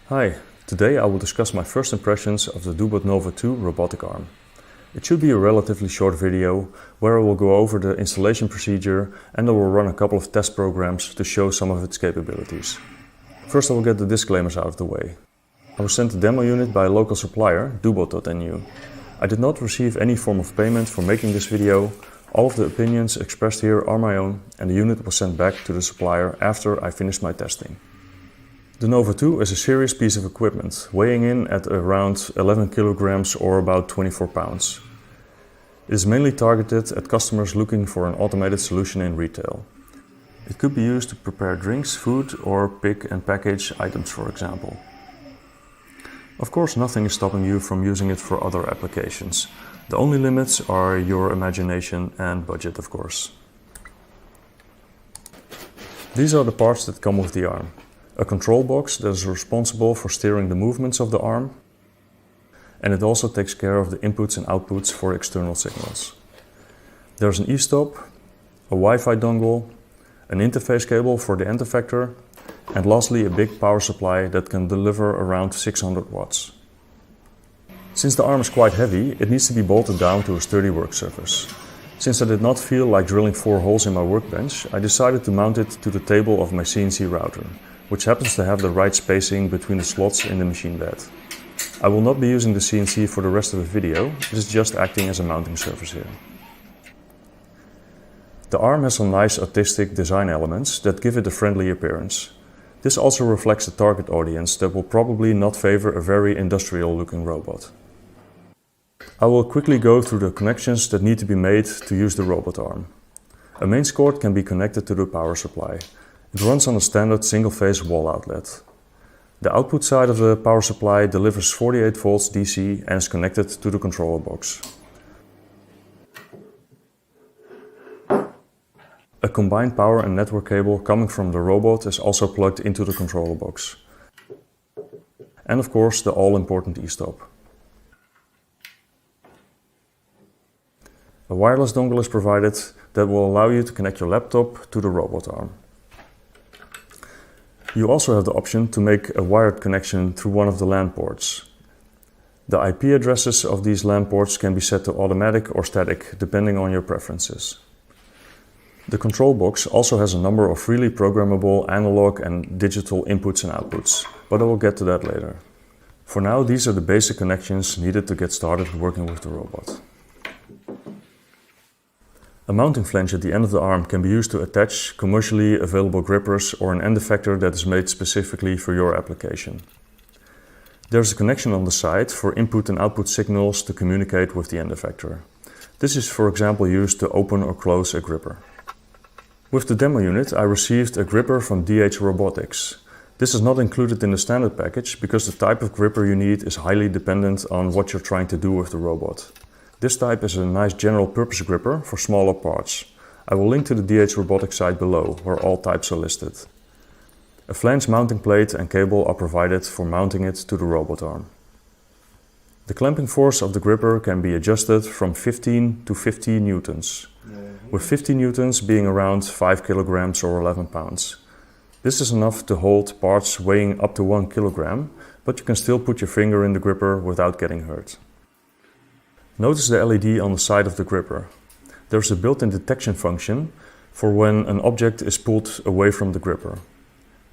Hi, today I will discuss my first impressions of the DOBOT NOVA 2 robotic arm. It should be a relatively short video where I will go over the installation procedure and I will run a couple of test programs to show some of its capabilities. First I will get the disclaimers out of the way. I was sent a demo unit by a local supplier, DOBOT.NU. I did not receive any form of payment for making this video. All of the opinions expressed here are my own and the unit was sent back to the supplier after I finished my testing. The NOVA 2 is a serious piece of equipment, weighing in at around 11 kilograms or about 24 pounds. It is mainly targeted at customers looking for an automated solution in retail. It could be used to prepare drinks, food or pick and package items, for example. Of course, nothing is stopping you from using it for other applications. The only limits are your imagination and budget, of course. These are the parts that come with the arm. A control box that is responsible for steering the movements of the arm, and it also takes care of the inputs and outputs for external signals. There's an e-stop, a Wi-Fi dongle, an interface cable for the end effector, and lastly a big power supply that can deliver around 600 watts. Since the arm is quite heavy, it needs to be bolted down to a sturdy work surface. Since I did not feel like drilling 4 holes in my workbench, I decided to mount it to the table of my CNC router, which happens to have the right spacing between the slots in the machine bed. I will not be using the CNC for the rest of the video, it is just acting as a mounting surface here. The arm has some nice artistic design elements that give it a friendly appearance. This also reflects the target audience that will probably not favor a very industrial looking robot. I will quickly go through the connections that need to be made to use the robot arm. A mains cord can be connected to the power supply. It runs on a standard single-phase wall outlet. The output side of the power supply delivers 48 volts DC and is connected to the controller box. A combined power and network cable coming from the robot is also plugged into the controller box. And of course the all-important e-stop. A wireless dongle is provided that will allow you to connect your laptop to the robot arm. You also have the option to make a wired connection through one of the LAN ports. The IP addresses of these LAN ports can be set to automatic or static, depending on your preferences. The control box also has a number of freely programmable analog and digital inputs and outputs, but I will get to that later. For now, these are the basic connections needed to get started working with the robot. A mounting flange at the end of the arm can be used to attach commercially available grippers or an end effector that is made specifically for your application. There's a connection on the side for input and output signals to communicate with the end effector. This is, for example, used to open or close a gripper. With the demo unit, I received a gripper from DH-Robotics. This is not included in the standard package because the type of gripper you need is highly dependent on what you're trying to do with the robot. This type is a nice general purpose gripper for smaller parts. I will link to the DH-Robotics site below, where all types are listed. A flange mounting plate and cable are provided for mounting it to the robot arm. The clamping force of the gripper can be adjusted from 15 to 50 newtons, with 50 newtons being around 5 kilograms or 11 pounds. This is enough to hold parts weighing up to 1 kilogram, but you can still put your finger in the gripper without getting hurt. Notice the LED on the side of the gripper. There's a built-in detection function for when an object is pulled away from the gripper.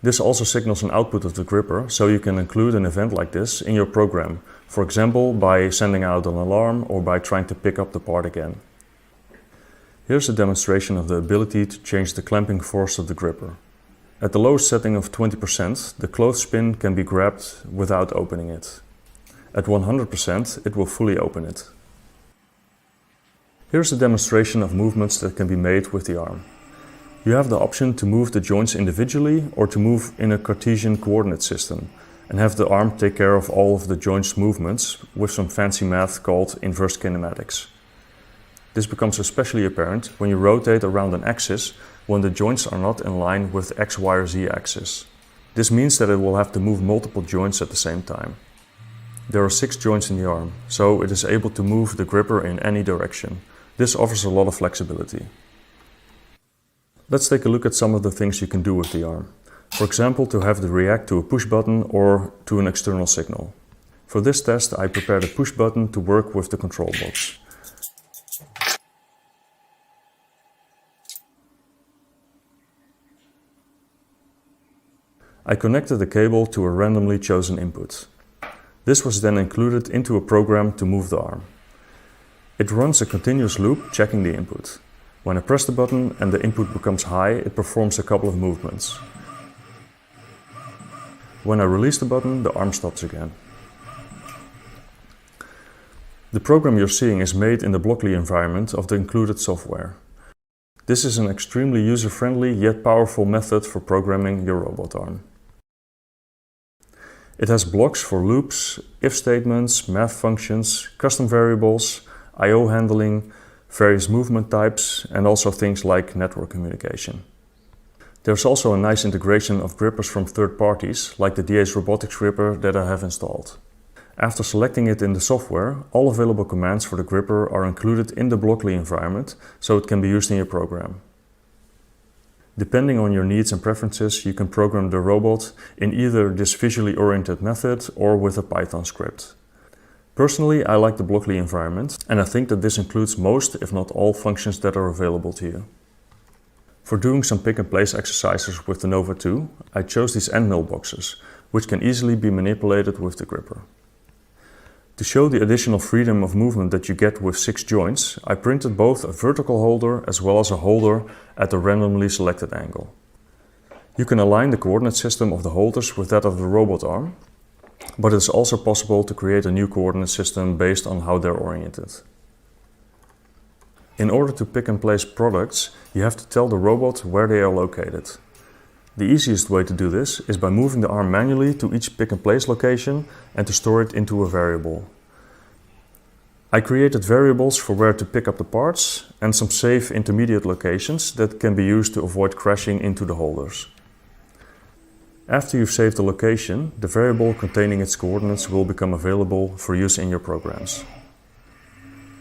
This also signals an output of the gripper, so you can include an event like this in your program, for example by sending out an alarm or by trying to pick up the part again. Here's a demonstration of the ability to change the clamping force of the gripper. At the lowest setting of 20%, the clothespin can be grabbed without opening it. At 100%, it will fully open it. Here's a demonstration of movements that can be made with the arm. You have the option to move the joints individually or to move in a Cartesian coordinate system and have the arm take care of all of the joints' movements with some fancy math called inverse kinematics. This becomes especially apparent when you rotate around an axis when the joints are not in line with X, Y or Z axis. This means that it will have to move multiple joints at the same time. There are 6 joints in the arm, so it is able to move the gripper in any direction. This offers a lot of flexibility. Let's take a look at some of the things you can do with the arm. For example, to have it react to a push button or to an external signal. For this test, I prepared a push button to work with the control box. I connected the cable to a randomly chosen input. This was then included into a program to move the arm. It runs a continuous loop checking the input. When I press the button and the input becomes high, it performs a couple of movements. When I release the button, the arm stops again. The program you're seeing is made in the Blockly environment of the included software. This is an extremely user-friendly yet powerful method for programming your robot arm. It has blocks for loops, if statements, math functions, custom variables, I/O handling, various movement types, and also things like network communication. There's also a nice integration of grippers from third parties, like the DH-Robotics gripper that I have installed. After selecting it in the software, all available commands for the gripper are included in the Blockly environment, so it can be used in your program. Depending on your needs and preferences, you can program the robot in either this visually oriented method or with a Python script. Personally, I like the Blockly environment, and I think that this includes most, if not all, functions that are available to you. For doing some pick-and-place exercises with the Nova 2, I chose these end mill boxes, which can easily be manipulated with the gripper. To show the additional freedom of movement that you get with 6 joints, I printed both a vertical holder as well as a holder at a randomly selected angle. You can align the coordinate system of the holders with that of the robot arm, but it is also possible to create a new coordinate system based on how they're oriented. In order to pick and place products, you have to tell the robot where they are located. The easiest way to do this is by moving the arm manually to each pick and place location and to store it into a variable. I created variables for where to pick up the parts and some safe intermediate locations that can be used to avoid crashing into the holders. After you've saved the location, the variable containing its coordinates will become available for use in your programs.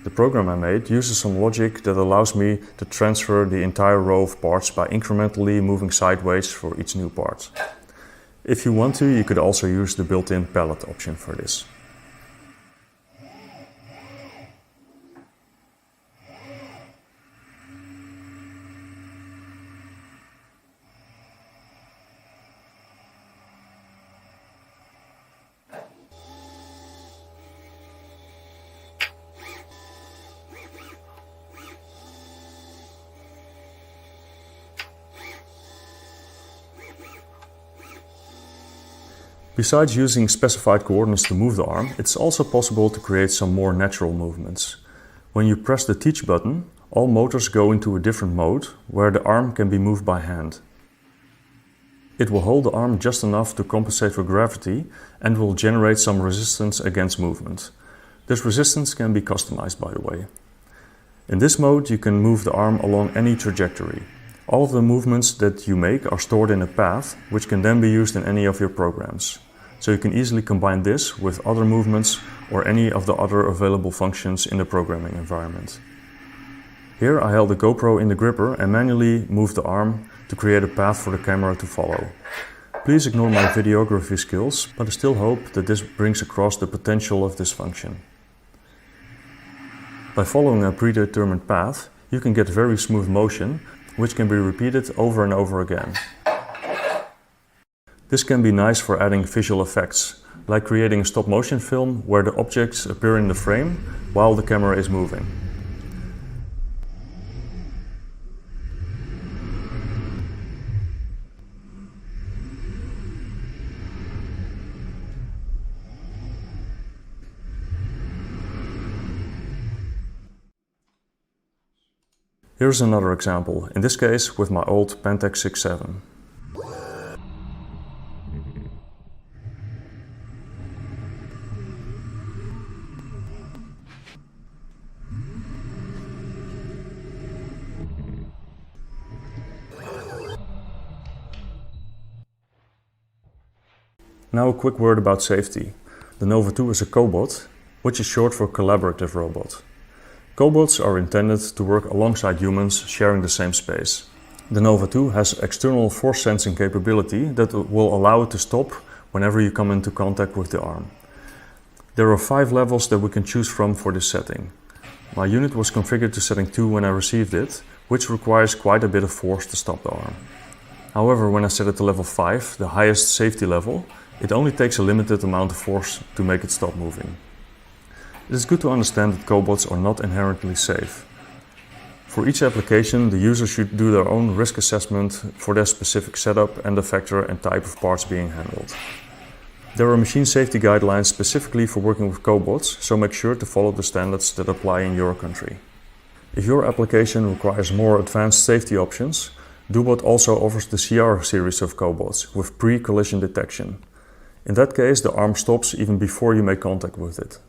The program I made uses some logic that allows me to transfer the entire row of parts by incrementally moving sideways for each new part. If you want to, you could also use the built-in palette option for this. Besides using specified coordinates to move the arm, it's also possible to create some more natural movements. When you press the Teach button, all motors go into a different mode where the arm can be moved by hand. It will hold the arm just enough to compensate for gravity and will generate some resistance against movement. This resistance can be customized, by the way. In this mode, you can move the arm along any trajectory. All of the movements that you make are stored in a path, which can then be used in any of your programs. So you can easily combine this with other movements or any of the other available functions in the programming environment. Here I held the GoPro in the gripper and manually moved the arm to create a path for the camera to follow. Please ignore my videography skills, but I still hope that this brings across the potential of this function. By following a predetermined path, you can get very smooth motion, which can be repeated over and over again. This can be nice for adding visual effects, like creating a stop-motion film where the objects appear in the frame while the camera is moving. Here's another example, in this case with my old Pentax 6.7. Now a quick word about safety. The Nova 2 is a cobot, which is short for collaborative robot. Cobots are intended to work alongside humans sharing the same space. The Nova 2 has external force sensing capability that will allow it to stop whenever you come into contact with the arm. There are 5 levels that we can choose from for this setting. My unit was configured to setting 2 when I received it, which requires quite a bit of force to stop the arm. However, when I set it to level 5, the highest safety level, it only takes a limited amount of force to make it stop moving. It is good to understand that cobots are not inherently safe. For each application, the user should do their own risk assessment for their specific setup and the factor and type of parts being handled. There are machine safety guidelines specifically for working with cobots, so make sure to follow the standards that apply in your country. If your application requires more advanced safety options, DOBOT also offers the CR series of cobots with pre-collision detection. In that case, the arm stops even before you make contact with it.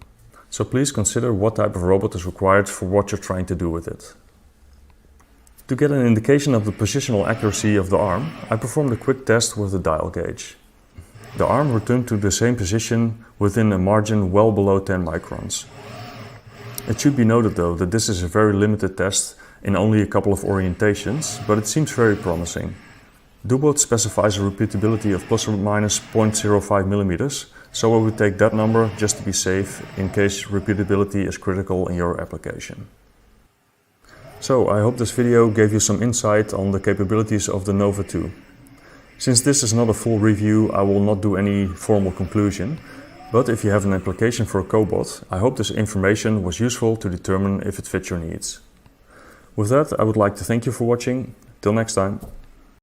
So please consider what type of robot is required for what you're trying to do with it. To get an indication of the positional accuracy of the arm, I performed a quick test with the dial gauge. The arm returned to the same position within a margin well below 10 microns. It should be noted though that this is a very limited test in only a couple of orientations, but it seems very promising. DOBOT specifies a repeatability of plus or minus 0.05 millimeters, so I would take that number just to be safe in case repeatability is critical in your application. So I hope this video gave you some insight on the capabilities of the Nova 2. Since this is not a full review, I will not do any formal conclusion, but if you have an application for a cobot, I hope this information was useful to determine if it fits your needs. With that, I would like to thank you for watching. Till next time.